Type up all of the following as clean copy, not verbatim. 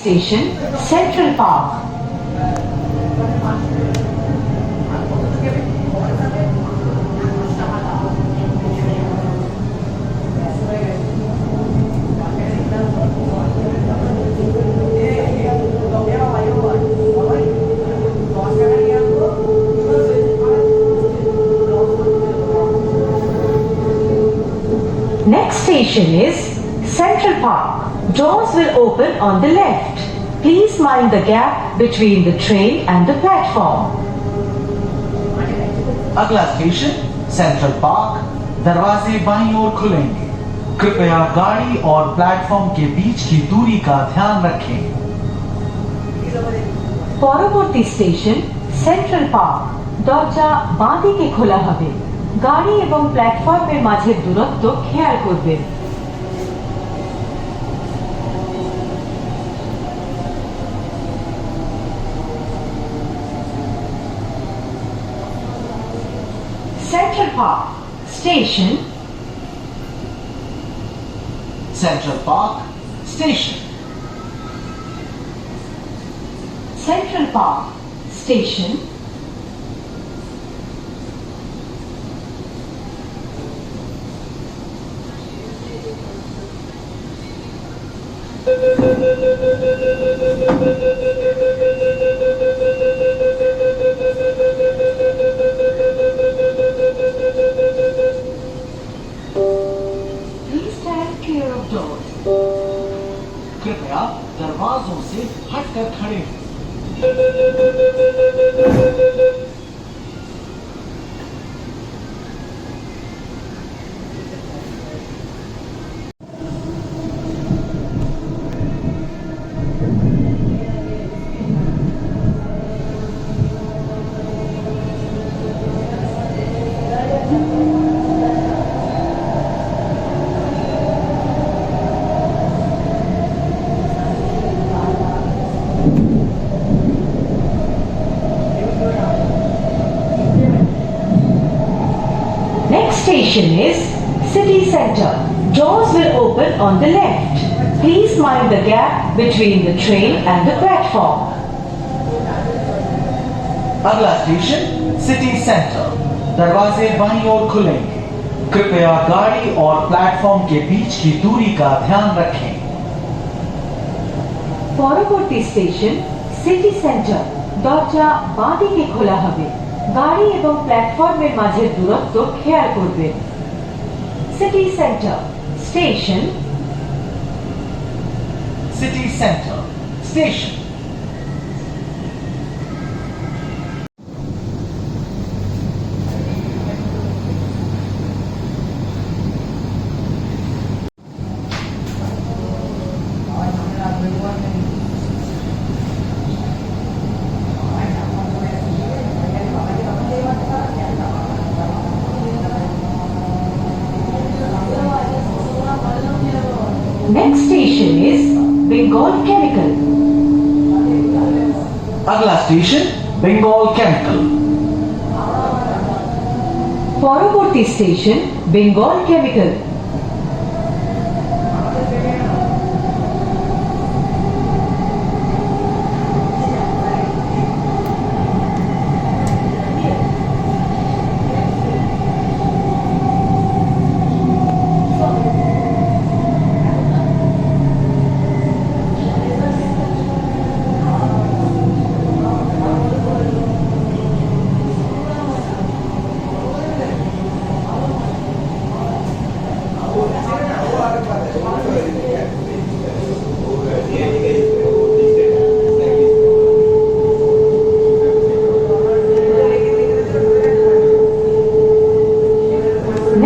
Station, Central Park. Next station is Central Park. Doors will open on the left. Please mind the gap between the train and the platform. अगला station central park, दरवाजे बाईं ओर खुलेंगे। कृपया गाड़ी और platform के बीच की दूरी का ध्यान रखें। পরবর্তী স্টেশন সেন্ট্রাল পার্ক। দরজা বাঁ দিকে খোলা হবে। গাড়ি এবং প্ল্যাটফর্মের মাঝের দূরত্ব খেয়াল করবেন। Central Park Station. Central Park Station. Central Park Station. Please stand clear of doors. कृपया दरवाजों से हटकर खड़े हों। Station is City Center. Doors will open on the left. Please mind the gap between the train and the platform. अगला station city centre, दरवाजे बाईं ओर खुलेंगे। कृपया गाड़ी और प्लेटफॉर्म के बीच की दूरी का ध्यान रखें। পরবর্তী স্টেশন সিটি সেন্টার। দরজা বাঁ দিকে খোলা হবে। গাড়ি এবং প্ল্যাটফর্মের মাঝের দূরত্ব খেয়াল করবেন। City centre station. City centre station. Next station is Bengal Chemical. अगला स्टेशन बंगाल केमिकल। পরবর্তী station Bengal chemical.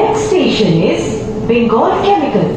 Next station is Bengal Chemical.